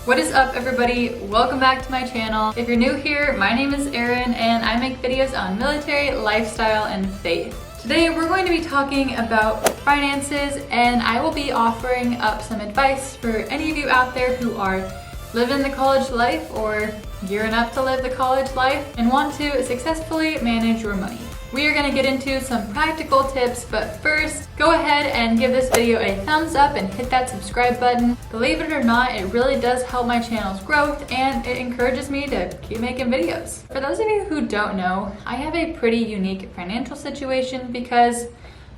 What is up, everybody? Welcome back to my channel. If you're new here, my name is Erin and I make videos on military, lifestyle, and faith. Today we're going to be talking about finances, and I will be offering up some advice for any of you out there who are living the college life or gearing up to live the college life and want to successfully manage your money. We are going to get into some practical tips, but first, go ahead and give this video a thumbs up and hit that subscribe button. Believe it or not, it really does help my channel's growth and it encourages me to keep making videos. For those of you who don't know, I have a pretty unique financial situation because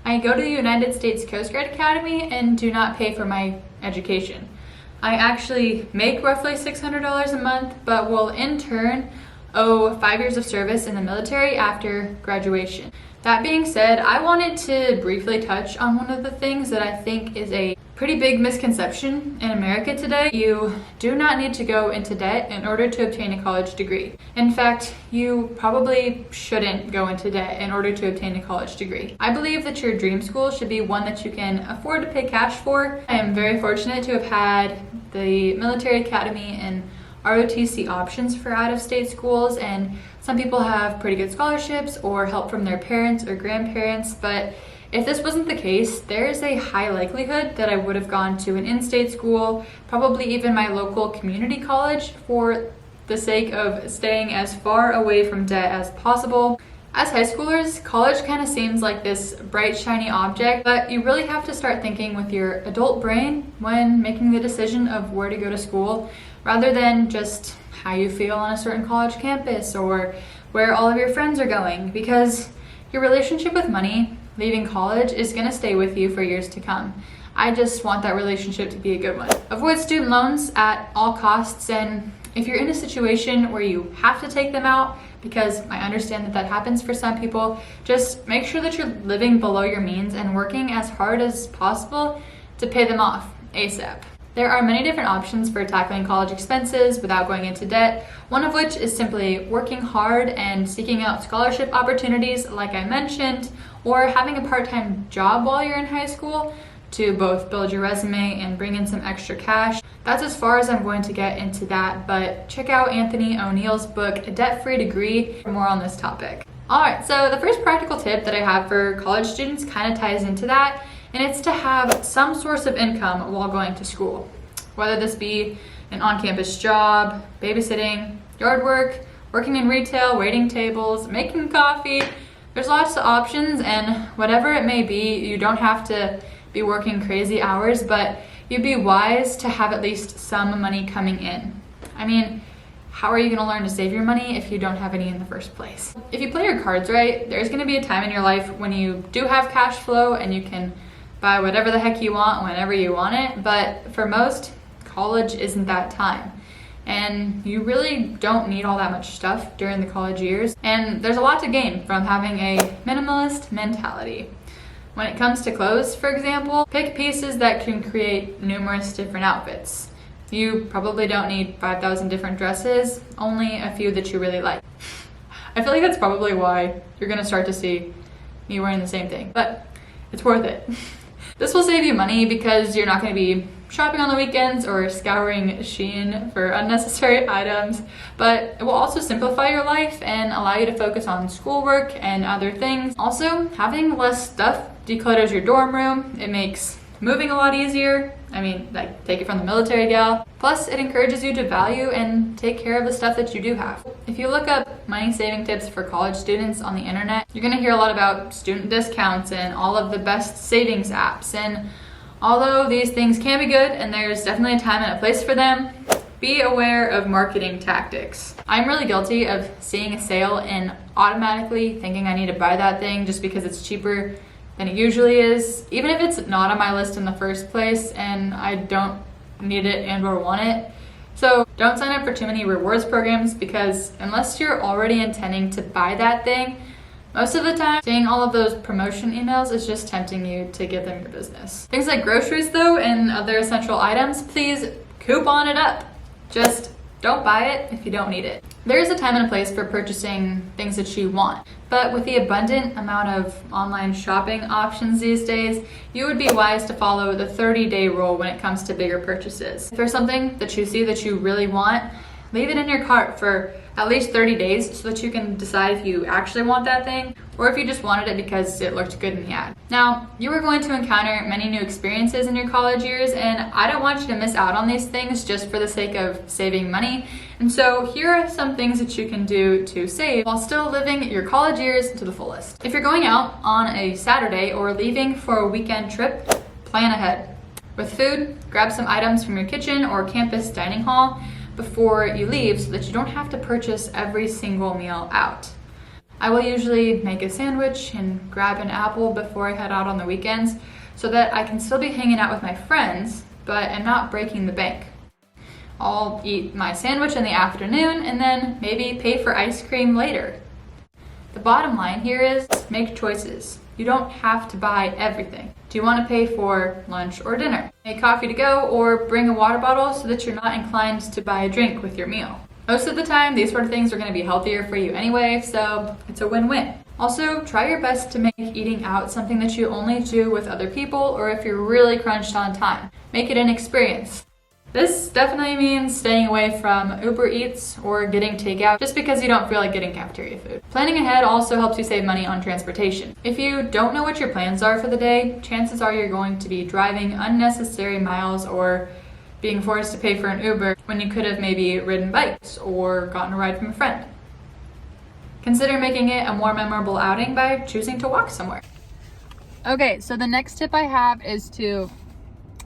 I go to the United States Coast Guard Academy and do not pay for my education. I actually make roughly $600 a month, but will in turn owe 5 years of service in the military after graduation. That being said, I wanted to briefly touch on one of the things that I think is a pretty big misconception in America today. You do not need to go into debt in order to obtain a college degree. In fact, you probably shouldn't go into debt in order to obtain a college degree. I believe that your dream school should be one that you can afford to pay cash for. I am very fortunate to have had the military academy and ROTC options for out-of-state schools, and some people have pretty good scholarships or help from their parents or grandparents, but if this wasn't the case, there is a high likelihood that I would have gone to an in-state school, probably even my local community college, for the sake of staying as far away from debt as possible. As high schoolers, college kind of seems like this bright, shiny object, but you really have to start thinking with your adult brain when making the decision of where to go to school, rather than just how you feel on a certain college campus or where all of your friends are going, because your relationship with money leaving college is going to stay with you for years to come. I just want that relationship to be a good one. Avoid student loans at all costs, and if you're in a situation where you have to take them out, because I understand that that happens for some people, just make sure that you're living below your means and working as hard as possible to pay them off ASAP. There are many different options for tackling college expenses without going into debt, one of which is simply working hard and seeking out scholarship opportunities like I mentioned, or having a part-time job while you're in high school to both build your resume and bring in some extra cash. That's as far as I'm going to get into that, but check out Anthony O'Neill's book, A Debt-Free Degree, for more on this topic. Alright, so the first practical tip that I have for college students kind of ties into that, and it's to have some source of income while going to school. Whether this be an on-campus job, babysitting, yard work, working in retail, waiting tables, making coffee. There's lots of options, and whatever it may be, you don't have to be working crazy hours, but you'd be wise to have at least some money coming in. I mean, how are you going to learn to save your money if you don't have any in the first place? If you play your cards right, there's going to be a time in your life when you do have cash flow and you can buy whatever the heck you want whenever you want it, but for most, college isn't that time. And you really don't need all that much stuff during the college years, and there's a lot to gain from having a minimalist mentality. When it comes to clothes, for example, pick pieces that can create numerous different outfits. You probably don't need 5,000 different dresses, only a few that you really like. I feel like that's probably why you're gonna start to see me wearing the same thing, but it's worth it. This will save you money because you're not gonna be shopping on the weekends or scouring Shein for unnecessary items, but it will also simplify your life and allow you to focus on schoolwork and other things. Also, having less stuff declutters your dorm room. It makes moving a lot easier. I mean, like, take it from the military gal. Plus, it encourages you to value and take care of the stuff that you do have. If you look up money saving tips for college students on the internet, you're gonna hear a lot about student discounts and all of the best savings apps. And although these things can be good and there's definitely a time and a place for them, be aware of marketing tactics. I'm really guilty of seeing a sale and automatically thinking I need to buy that thing just because it's cheaper than it usually is, even if it's not on my list in the first place and I don't need it and or want it. So don't sign up for too many rewards programs, because unless you're already intending to buy that thing, most of the time seeing all of those promotion emails is just tempting you to give them your business. Things like groceries though and other essential items, please coupon it up. Just Don't buy it if you don't need it. There is a time and a place for purchasing things that you want, but with the abundant amount of online shopping options these days, you would be wise to follow the 30-day rule when it comes to bigger purchases. If there's something that you see that you really want, leave it in your cart for at least 30 days so that you can decide if you actually want that thing or if you just wanted it because it looked good in the ad. Now, you are going to encounter many new experiences in your college years, and I don't want you to miss out on these things just for the sake of saving money. And so here are some things that you can do to save while still living your college years to the fullest. If you're going out on a Saturday or leaving for a weekend trip, plan ahead. With food, grab some items from your kitchen or campus dining hall before you leave so that you don't have to purchase every single meal out. I will usually make a sandwich and grab an apple before I head out on the weekends so that I can still be hanging out with my friends, but am not breaking the bank. I'll eat my sandwich in the afternoon and then maybe pay for ice cream later. The bottom line here is make choices. You don't have to buy everything. Do you want to pay for lunch or dinner? Make coffee to go or bring a water bottle so that you're not inclined to buy a drink with your meal. Most of the time, these sort of things are going to be healthier for you anyway, so it's a win-win. Also, try your best to make eating out something that you only do with other people or if you're really crunched on time. Make it an experience. This definitely means staying away from Uber Eats or getting takeout just because you don't feel like getting cafeteria food. Planning ahead also helps you save money on transportation. If you don't know what your plans are for the day, chances are you're going to be driving unnecessary miles or being forced to pay for an Uber when you could have maybe ridden bikes or gotten a ride from a friend. Consider making it a more memorable outing by choosing to walk somewhere. Okay, so the next tip I have is to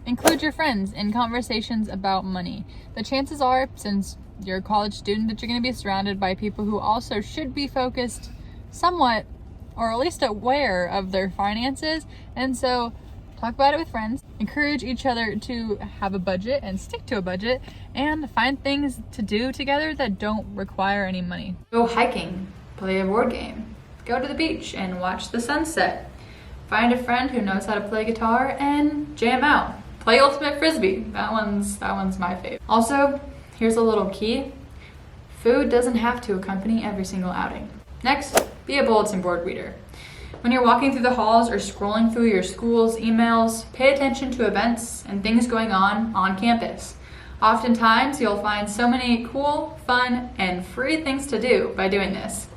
include your friends in conversations about money. The chances are, since you're a college student, that you're going to be surrounded by people who also should be focused somewhat, or at least aware of their finances. And so talk about it with friends, encourage each other to have a budget and stick to a budget, and find things to do together that don't require any money. Go hiking, play a board game, go to the beach and watch the sunset. Find a friend who knows how to play guitar and jam out. Play Ultimate Frisbee. That one's my favorite. Also, here's a little key. Food doesn't have to accompany every single outing. Next, be a bulletin board reader. When you're walking through the halls or scrolling through your school's emails, pay attention to events and things going on campus. Oftentimes, you'll find so many cool, fun, and free things to do by doing this.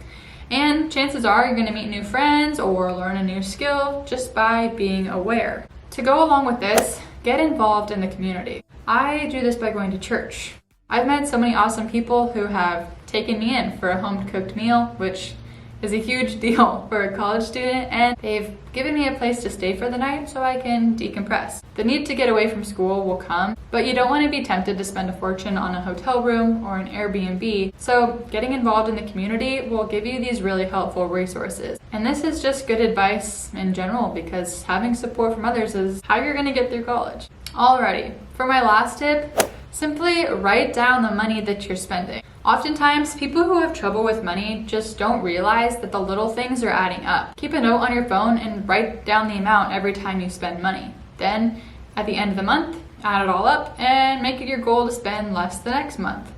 And chances are you're going to meet new friends or learn a new skill just by being aware. To go along with this, get involved in the community. I do this by going to church. I've met so many awesome people who have taken me in for a home-cooked meal, which is a huge deal for a college student, and they've given me a place to stay for the night so I can decompress. The need to get away from school will come, but you don't want to be tempted to spend a fortune on a hotel room or an Airbnb, so getting involved in the community will give you these really helpful resources. And this is just good advice in general because having support from others is how you're going to get through college. Alrighty, for my last tip, simply write down the money that you're spending. Oftentimes, people who have trouble with money just don't realize that the little things are adding up. Keep a note on your phone and write down the amount every time you spend money. Then, at the end of the month, add it all up and make it your goal to spend less the next month.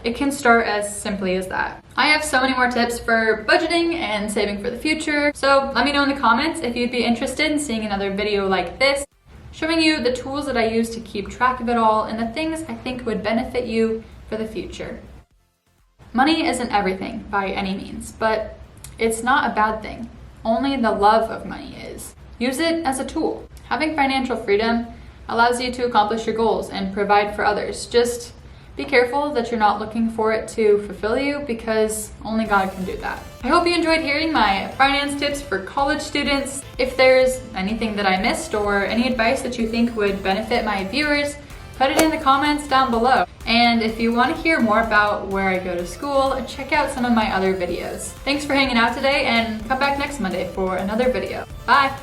It can start as simply as that. I have so many more tips for budgeting and saving for the future, so let me know in the comments if you'd be interested in seeing another video like this, showing you the tools that I use to keep track of it all and the things I think would benefit you for the future. Money isn't everything by any means, but it's not a bad thing. Only the love of money is. Use it as a tool. Having financial freedom allows you to accomplish your goals and provide for others. Just be careful that you're not looking for it to fulfill you because only God can do that. I hope you enjoyed hearing my finance tips for college students. If there's anything that I missed or any advice that you think would benefit my viewers, put it in the comments down below. And if you want to hear more about where I go to school, check out some of my other videos. Thanks for hanging out today and come back next Monday for another video. Bye!